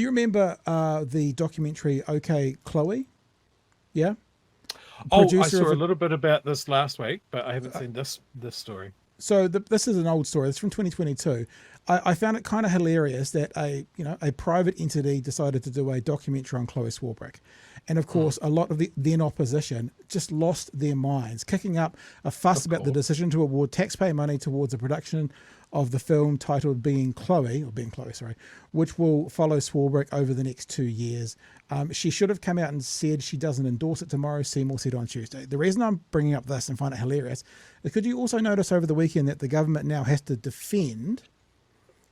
Do you remember the documentary OK Chloe? Yeah. I saw a little bit about this last week, but I haven't seen this story. So this is an old story. It's from 2022. I found it kind of hilarious that a private entity decided to do a documentary on Chloe Swarbrick. And of course, a lot of the then opposition just lost their minds, kicking up a fuss about the decision to award taxpayer money towards a production of the film titled Being Chloe, which will follow Swarbrick over the next 2 years. She should have come out and said she doesn't endorse it tomorrow, Seymour said on Tuesday. The reason I'm bringing up this and find it hilarious is because you also notice over the weekend that the government now has to defend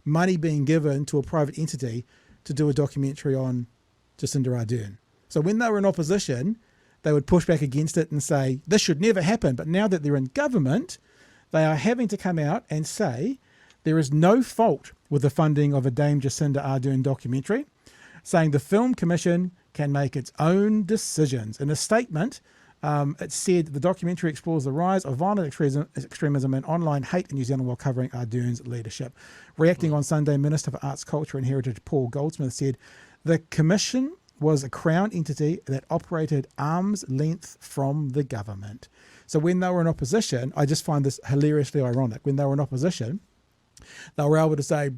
money being given to a private entity to do a documentary on Jacinda Ardern. So when they were in opposition, they would push back against it and say, this should never happen. But now that they're in government, they are having to come out and say there is no fault with the funding of a Dame Jacinda Ardern documentary, saying the Film Commission can make its own decisions. In a statement, it said the documentary explores the rise of violent extremism and online hate in New Zealand while covering Ardern's leadership. Reacting on Sunday, Minister for Arts, Culture and Heritage Paul Goldsmith said, the Commission was a Crown entity that operated arm's length from the government. So when they were in opposition, I just find this hilariously ironic. When they were in opposition, they were able to say,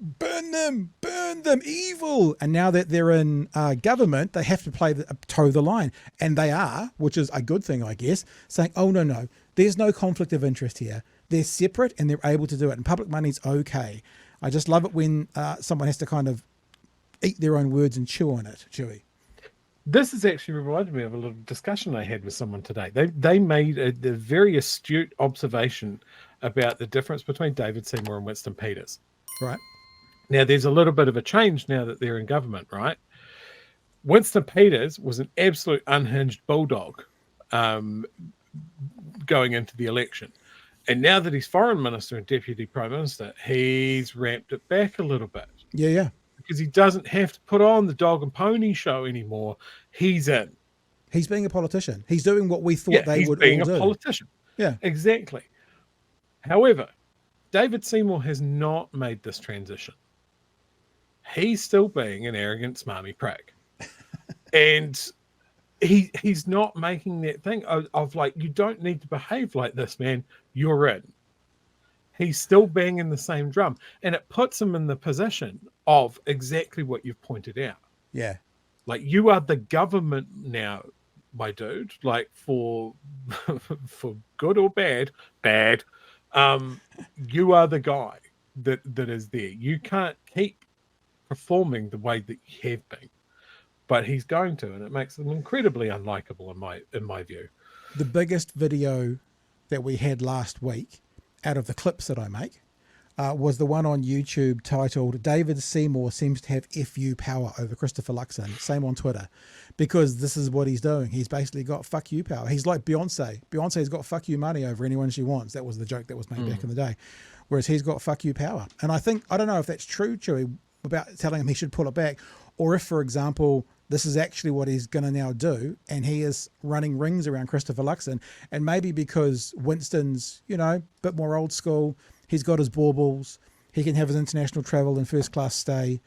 burn them, evil. And now that they're in government, they have to toe the line. And they are, which is a good thing, I guess, saying, oh, no, there's no conflict of interest here. They're separate and they're able to do it. And public money's okay. I just love it when someone has to kind of eat their own words and chew on it, Chewy. This has actually reminded me of a little discussion I had with someone today. They made a very astute observation about the difference between David Seymour and Winston Peters. Right. Now, there's a little bit of a change now that they're in government, right? Winston Peters was an absolute unhinged bulldog going into the election. And now that he's foreign minister and deputy prime minister, he's ramped it back a little bit. Yeah. Because he doesn't have to put on the dog and pony show anymore. He's in. He's being a politician. He's doing what we thought they would all do. He's being a politician. Yeah. Exactly. However, David Seymour has not made this transition. He's still being an arrogant, smarmy prick. And he's not making that thing of like, you don't need to behave like this, man. You're in. He's still banging the same drum. And it puts him in the position of exactly what you've pointed out. Yeah. Like, you are the government now, my dude. Like, for good or bad, you are the guy that is there. You can't keep performing the way that you have been. But he's going to, and it makes him incredibly unlikable in my view. The biggest video that we had last week out of the clips that I make was the one on YouTube titled David Seymour seems to have FU power over Christopher Luxon. Same on Twitter, because this is what he's doing. He's basically got fuck you power. He's like Beyonce. Beyonce's got fuck you money over anyone she wants. That was the joke that was made back in the day. Whereas he's got fuck you power. And I don't know if that's true, Chewy, about telling him he should pull it back, or if, for example, this is actually what he's going to now do, and he is running rings around Christopher Luxon, and maybe because Winston's, a bit more old school, he's got his baubles, he can have his international travel and first class stay,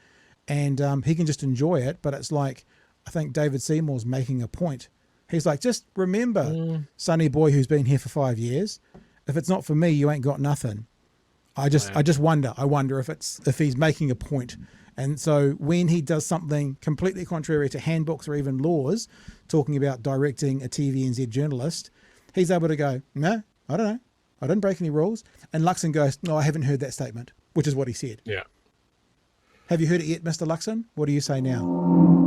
and he can just enjoy it. But it's like, I think David Seymour's making a point. He's like, just remember, sonny boy who's been here for 5 years, if it's not for me, you ain't got nothing. I wonder if he's making a point. And so when he does something completely contrary to handbooks or even laws, talking about directing a TVNZ journalist, he's able to go, no, I don't know. I didn't break any rules. And Luxon goes, no, I haven't heard that statement, which is what he said. Yeah. Have you heard it yet, Mr. Luxon? What do you say now?